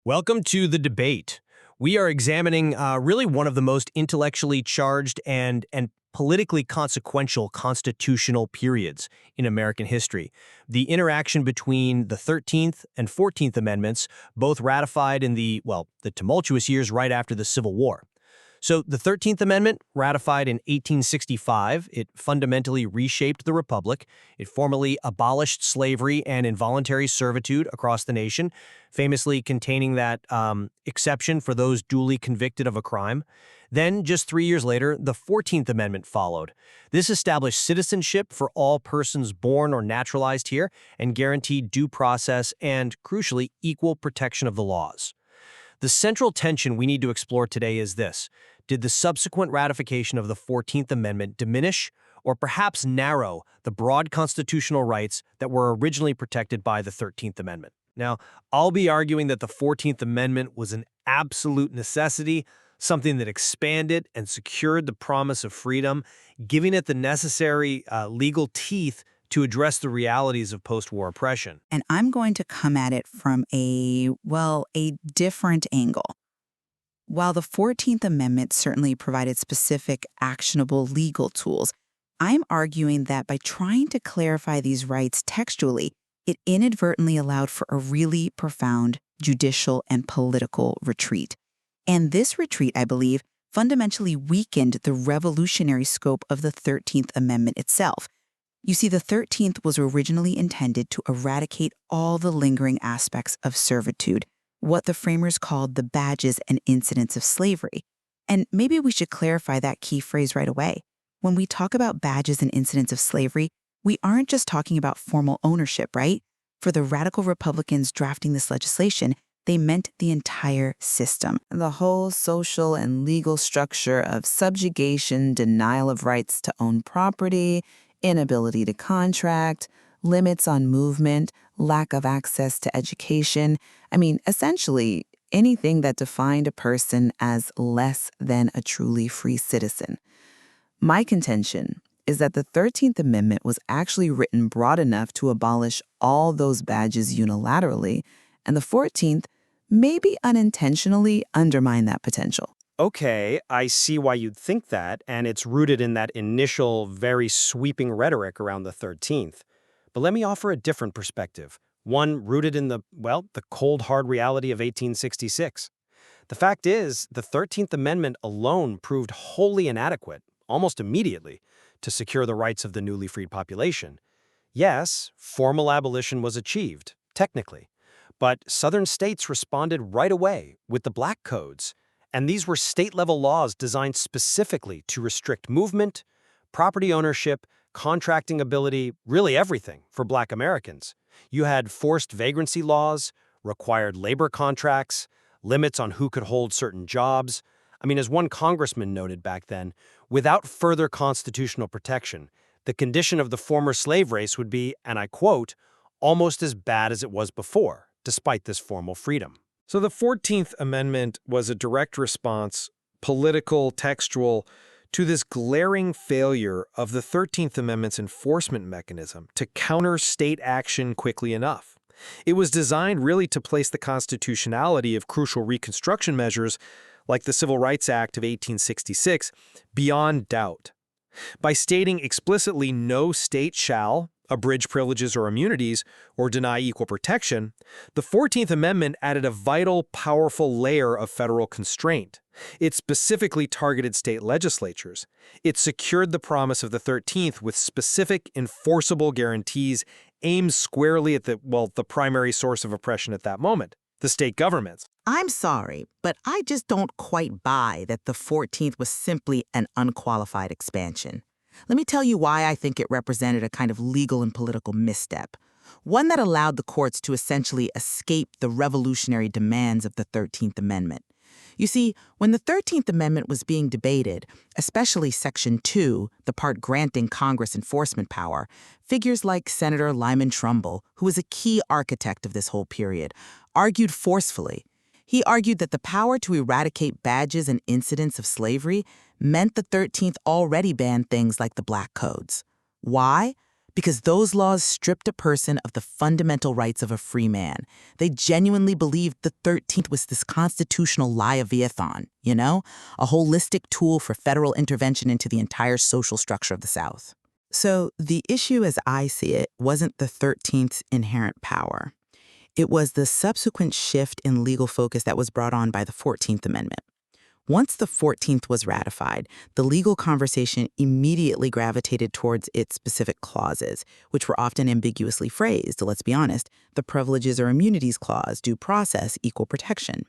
Welcome to the debate. We are examining really one of the most intellectually charged and politically consequential constitutional periods in American history. The interaction between the 13th and 14th Amendments, both ratified in the tumultuous years right after the Civil War. So the 13th Amendment, ratified in 1865, it fundamentally reshaped the Republic. It formally abolished slavery and involuntary servitude across the nation, famously containing that exception for those duly convicted of a crime. Then, just 3 years later, the 14th Amendment followed. This established citizenship for all persons born or naturalized here and guaranteed due process and, crucially, equal protection of the laws. The central tension we need to explore today is this. Did the subsequent ratification of the 14th Amendment diminish or perhaps narrow the broad constitutional rights that were originally protected by the 13th Amendment? Now, I'll be arguing that the 14th Amendment was an absolute necessity, something that expanded and secured the promise of freedom, giving it the necessary legal teeth to address the realities of post-war oppression. And I'm going to come at it from a different angle. While the 14th Amendment certainly provided specific, actionable legal tools, I'm arguing that by trying to clarify these rights textually, it inadvertently allowed for a really profound judicial and political retreat. And this retreat, I believe, fundamentally weakened the revolutionary scope of the 13th Amendment itself. You see, the 13th was originally intended to eradicate all the lingering aspects of servitude, what the framers called the badges and incidents of slavery. And maybe we should clarify that key phrase right away. When we talk about badges and incidents of slavery, we aren't just talking about formal ownership, right? For the radical Republicans drafting this legislation, they meant the entire system. The whole social and legal structure of subjugation, denial of rights to own property, inability to contract, limits on movement, lack of access to education. Essentially, anything that defined a person as less than a truly free citizen. My contention is that the 13th Amendment was actually written broad enough to abolish all those badges unilaterally, and the 14th maybe unintentionally undermined that potential. Okay, I see why you'd think that, and it's rooted in that initial, very sweeping rhetoric around the 13th. But let me offer a different perspective, one rooted in the cold, hard reality of 1866. The fact is, the 13th Amendment alone proved wholly inadequate, almost immediately, to secure the rights of the newly freed population. Yes, formal abolition was achieved, technically, but Southern states responded right away with the Black Codes. And these were state-level laws designed specifically to restrict movement, property ownership, contracting ability, really everything for Black Americans. You had forced vagrancy laws, required labor contracts, limits on who could hold certain jobs. As one congressman noted back then, without further constitutional protection, the condition of the former slave race would be, and I quote, almost as bad as it was before, despite this formal freedom. So the 14th Amendment was a direct response, political, textual, to this glaring failure of the 13th Amendment's enforcement mechanism to counter state action quickly enough. It was designed really to place the constitutionality of crucial Reconstruction measures, like the Civil Rights Act of 1866, beyond doubt. By stating explicitly no state shall abridge privileges or immunities, or deny equal protection, the 14th Amendment added a vital, powerful layer of federal constraint. It specifically targeted state legislatures. It secured the promise of the 13th with specific, enforceable guarantees aimed squarely at the primary source of oppression at that moment, the state governments. I'm sorry, but I just don't quite buy that the 14th was simply an unqualified expansion. Let me tell you why I think it represented a kind of legal and political misstep, one that allowed the courts to essentially escape the revolutionary demands of the 13th Amendment. You see, when the 13th Amendment was being debated, especially Section 2, the part granting Congress enforcement power, figures like Senator Lyman Trumbull, who was a key architect of this whole period, argued forcefully. He argued that the power to eradicate badges and incidents of slavery meant the 13th already banned things like the Black Codes. Why? because those laws stripped a person of the fundamental rights of a free man. They genuinely believed the 13th was this constitutional Leviathan, a holistic tool for federal intervention into the entire social structure of the South. So the issue, as I see it, wasn't the 13th's inherent power. It was the subsequent shift in legal focus that was brought on by the 14th Amendment. Once the 14th was ratified, the legal conversation immediately gravitated towards its specific clauses, which were often ambiguously phrased. Let's be honest, the Privileges or Immunities Clause, due process, equal protection.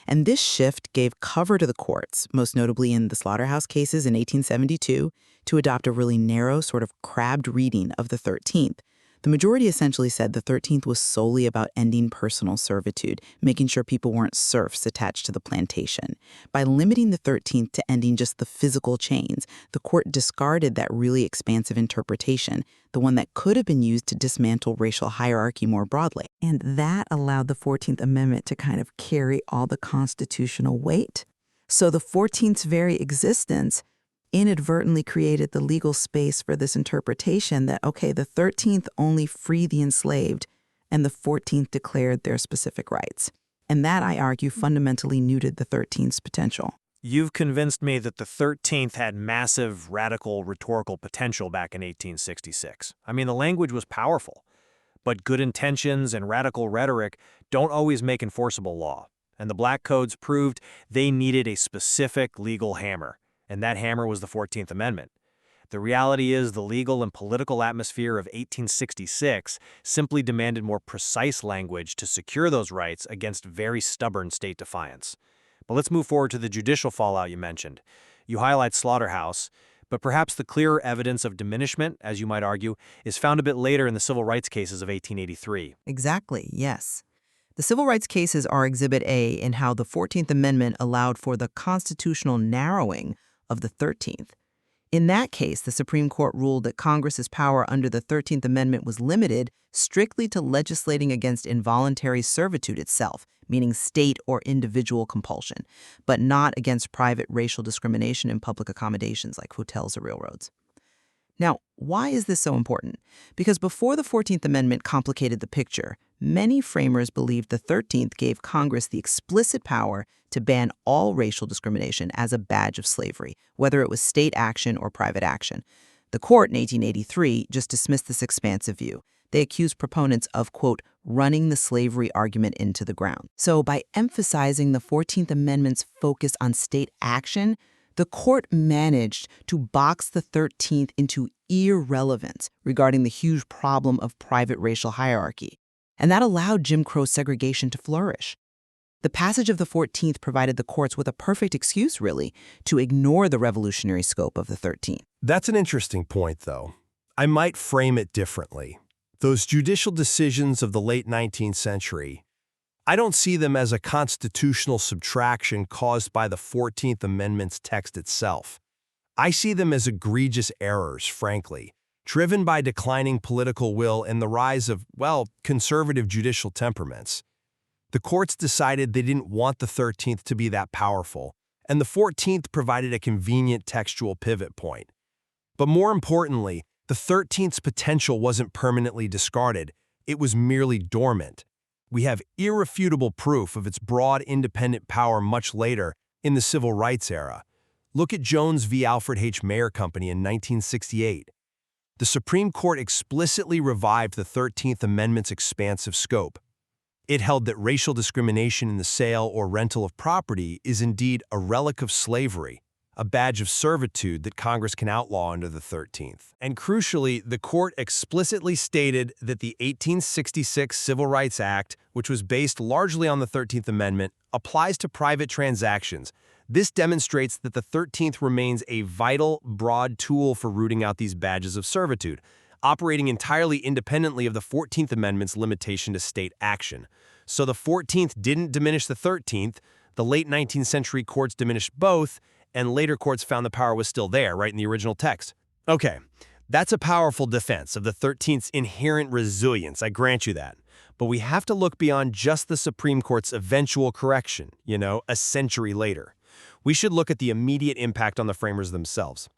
And this shift gave cover to the courts, most notably in the slaughterhouse cases in 1872, to adopt a really narrow, sort of crabbed reading of the 13th. The majority essentially said the 13th was solely about ending personal servitude, making sure people weren't serfs attached to the plantation. By limiting the 13th to ending just the physical chains, the court discarded that really expansive interpretation, the one that could have been used to dismantle racial hierarchy more broadly. And that allowed the 14th Amendment to kind of carry all the constitutional weight. So the 14th's very existence inadvertently created the legal space for this interpretation that, okay, the 13th only freed the enslaved and the 14th declared their specific rights. And that, I argue, fundamentally neutered the 13th's potential. You've convinced me that the 13th had massive, radical, rhetorical potential back in 1866. I mean, the language was powerful, but good intentions and radical rhetoric don't always make enforceable law. And the Black Codes proved they needed a specific legal hammer. And that hammer was the 14th Amendment. The reality is the legal and political atmosphere of 1866 simply demanded more precise language to secure those rights against very stubborn state defiance. But let's move forward to the judicial fallout you mentioned. You highlight slaughterhouse, but perhaps the clearer evidence of diminishment, as you might argue, is found a bit later in the civil rights cases of 1883. Exactly, yes. The civil rights cases are Exhibit A in how the 14th Amendment allowed for the constitutional narrowing of the 13th. In that case, the Supreme Court ruled that Congress's power under the 13th Amendment was limited strictly to legislating against involuntary servitude itself, meaning state or individual compulsion, but not against private racial discrimination in public accommodations like hotels or railroads. Now, why is this so important? Because before the 14th Amendment complicated the picture, many framers believed the 13th gave Congress the explicit power to ban all racial discrimination as a badge of slavery, whether it was state action or private action. The court in 1883 just dismissed this expansive view. They accused proponents of, quote, running the slavery argument into the ground. So by emphasizing the 14th Amendment's focus on state action, the court managed to box the 13th into irrelevance regarding the huge problem of private racial hierarchy. And that allowed Jim Crow segregation to flourish. The passage of the 14th provided the courts with a perfect excuse, really, to ignore the revolutionary scope of the 13th. That's an interesting point, though. I might frame it differently. Those judicial decisions of the late 19th century, I don't see them as a constitutional subtraction caused by the 14th Amendment's text itself. I see them as egregious errors, frankly, driven by declining political will and the rise of, well, conservative judicial temperaments. The courts decided they didn't want the 13th to be that powerful, and the 14th provided a convenient textual pivot point. But more importantly, the 13th's potential wasn't permanently discarded, it was merely dormant. We have irrefutable proof of its broad independent power much later in the Civil Rights era. Look at Jones v. Alfred H. Mayer Company in 1968. The Supreme Court explicitly revived the 13th Amendment's expansive scope. It held that racial discrimination in the sale or rental of property is indeed a relic of slavery, a badge of servitude that Congress can outlaw under the 13th. And crucially, the court explicitly stated that the 1866 Civil Rights Act, which was based largely on the 13th Amendment, applies to private transactions. This demonstrates that the 13th remains a vital, broad tool for rooting out these badges of servitude, operating entirely independently of the 14th Amendment's limitation to state action. So the 14th didn't diminish the 13th, the late 19th century courts diminished both, and later courts found the power was still there, right in the original text. Okay, that's a powerful defense of the 13th's inherent resilience, I grant you that. But we have to look beyond just the Supreme Court's eventual correction, a century later. We should look at the immediate impact on the framers themselves.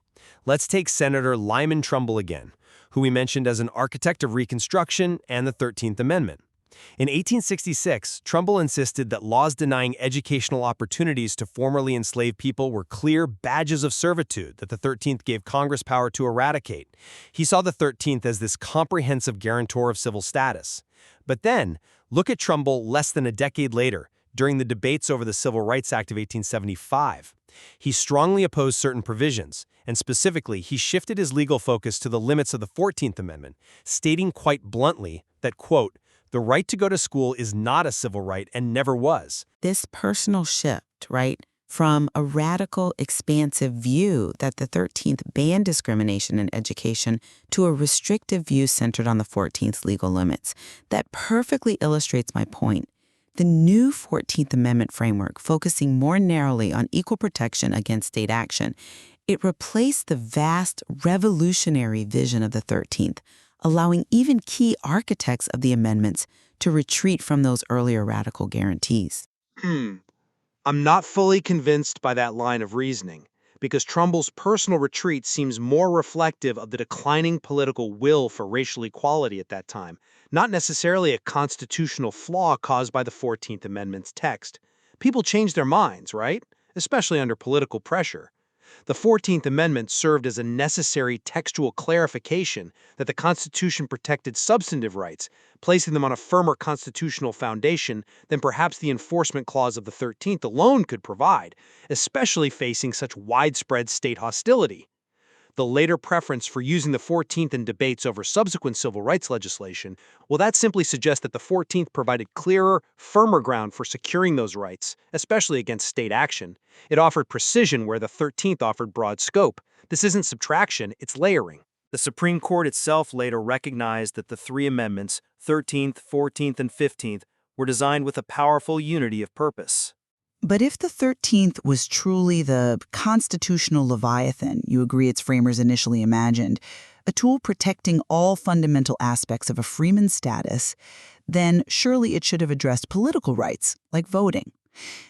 Let's take Senator Lyman Trumbull again, who we mentioned as an architect of Reconstruction and the 13th Amendment. In 1866, Trumbull insisted that laws denying educational opportunities to formerly enslaved people were clear badges of servitude that the 13th gave Congress power to eradicate. He saw the 13th as this comprehensive guarantor of civil status. But then, look at Trumbull less than a decade later, during the debates over the Civil Rights Act of 1875. He strongly opposed certain provisions, and specifically, he shifted his legal focus to the limits of the 14th Amendment, stating quite bluntly that, quote, "The right to go to school is not a civil right and never was." This personal shift, right, from a radical, expansive view that the 13th banned discrimination in education to a restrictive view centered on the 14th's legal limits, that perfectly illustrates my point. The new 14th Amendment framework, focusing more narrowly on equal protection against state action, it replaced the vast, revolutionary vision of the 13th, allowing even key architects of the amendments to retreat from those earlier radical guarantees. I'm not fully convinced by that line of reasoning, because Trumbull's personal retreat seems more reflective of the declining political will for racial equality at that time, not necessarily a constitutional flaw caused by the 14th Amendment's text. People change their minds, right? Especially under political pressure. The 14th Amendment served as a necessary textual clarification that the Constitution protected substantive rights, placing them on a firmer constitutional foundation than perhaps the enforcement clause of the 13th alone could provide, especially facing such widespread state hostility. The later preference for using the 14th in debates over subsequent civil rights legislation, well, that simply suggests that the 14th provided clearer, firmer ground for securing those rights, especially against state action. It offered precision where the 13th offered broad scope. This isn't subtraction, it's layering. The Supreme Court itself later recognized that the three amendments, 13th, 14th, and 15th, were designed with a powerful unity of purpose. But if the 13th was truly the constitutional Leviathan you agree its framers initially imagined, a tool protecting all fundamental aspects of a freeman's status, then surely it should have addressed political rights, like voting.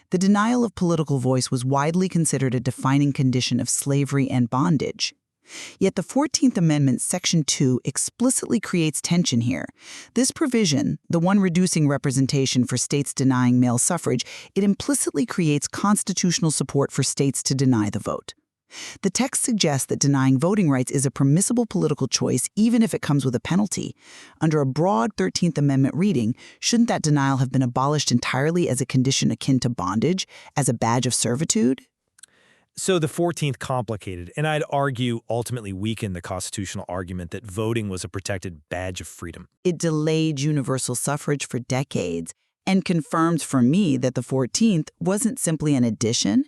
The denial of political voice was widely considered a defining condition of slavery and bondage. Yet the 14th Amendment, Section 2, explicitly creates tension here. This provision, the one reducing representation for states denying male suffrage, it implicitly creates constitutional support for states to deny the vote. The text suggests that denying voting rights is a permissible political choice even if it comes with a penalty. Under a broad 13th Amendment reading, shouldn't that denial have been abolished entirely as a condition akin to bondage, as a badge of servitude? So the 14th complicated, and I'd argue ultimately weakened the constitutional argument that voting was a protected badge of freedom. It delayed universal suffrage for decades and confirms for me that the 14th wasn't simply an addition,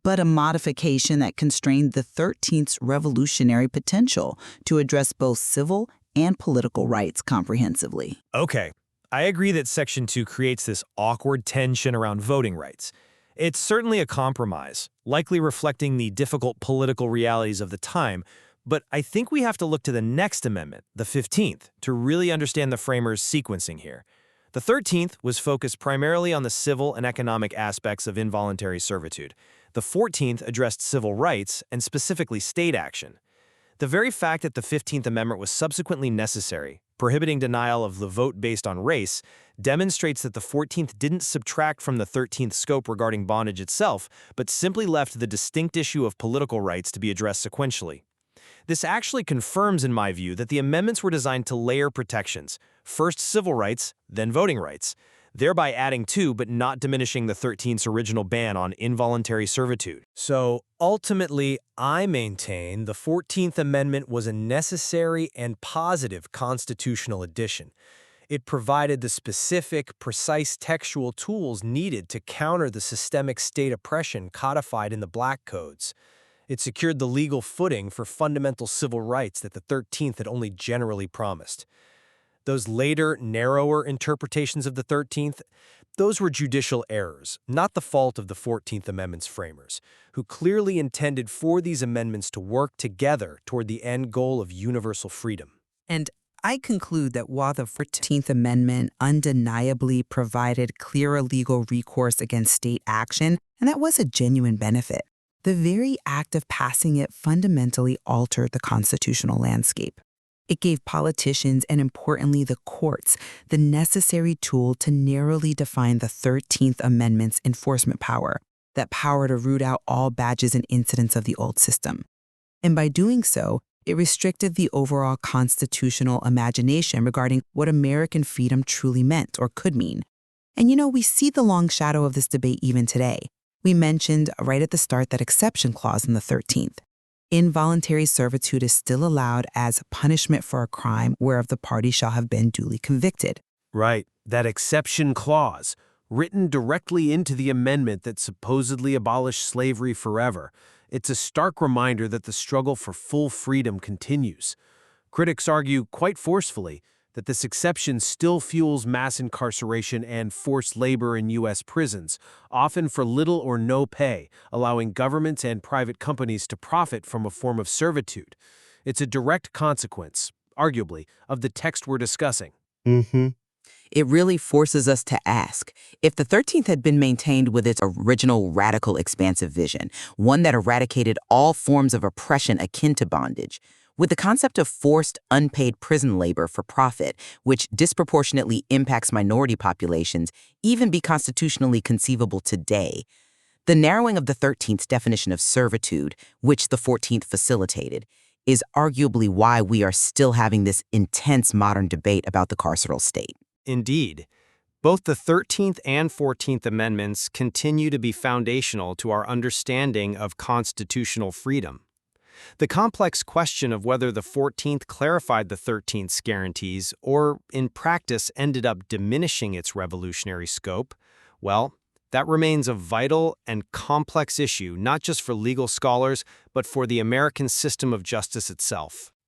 but a modification that constrained the 13th's revolutionary potential to address both civil and political rights comprehensively. Okay, I agree that Section 2 creates this awkward tension around voting rights. It's certainly a compromise, likely reflecting the difficult political realities of the time, but I think we have to look to the next amendment, the 15th, to really understand the framers' sequencing here. The 13th was focused primarily on the civil and economic aspects of involuntary servitude. The 14th addressed civil rights and specifically state action. The very fact that the 15th Amendment was subsequently necessary, prohibiting denial of the vote based on race, demonstrates that the 14th didn't subtract from the 13th scope regarding bondage itself, but simply left the distinct issue of political rights to be addressed sequentially. This actually confirms, in my view, that the amendments were designed to layer protections, first civil rights, then voting rights, thereby adding to but not diminishing the 13th's original ban on involuntary servitude. So ultimately, I maintain the 14th Amendment was a necessary and positive constitutional addition. It provided the specific, precise textual tools needed to counter the systemic state oppression codified in the Black Codes. It secured the legal footing for fundamental civil rights that the 13th had only generally promised. Those later, narrower interpretations of the 13th, those were judicial errors, not the fault of the 14th Amendment's framers, who clearly intended for these amendments to work together toward the end goal of universal freedom. And I conclude that while the 14th Amendment undeniably provided clearer legal recourse against state action, and that was a genuine benefit, the very act of passing it fundamentally altered the constitutional landscape. It gave politicians and, importantly, the courts the necessary tool to narrowly define the 13th Amendment's enforcement power, that power to root out all badges and incidents of the old system. And by doing so, it restricted the overall constitutional imagination regarding what American freedom truly meant or could mean. And we see the long shadow of this debate even today. We mentioned right at the start that exception clause in the 13th. Involuntary servitude is still allowed as punishment for a crime whereof the party shall have been duly convicted. Right, that exception clause, written directly into the amendment that supposedly abolished slavery forever. It's a stark reminder that the struggle for full freedom continues. Critics argue quite forcefully that this exception still fuels mass incarceration and forced labor in U.S. prisons, often for little or no pay, allowing governments and private companies to profit from a form of servitude. It's a direct consequence, arguably, of the text we're discussing. It really forces us to ask, if the 13th had been maintained with its original radical expansive vision, one that eradicated all forms of oppression akin to bondage, would the concept of forced, unpaid prison labor for profit, which disproportionately impacts minority populations, even be constitutionally conceivable today? The narrowing of the 13th's definition of servitude, which the 14th facilitated, is arguably why we are still having this intense modern debate about the carceral state. Indeed. Both the 13th and 14th Amendments continue to be foundational to our understanding of constitutional freedom. The complex question of whether the 14th clarified the 13th's guarantees or, in practice, ended up diminishing its revolutionary scope, well, that remains a vital and complex issue not just for legal scholars, but for the American system of justice itself.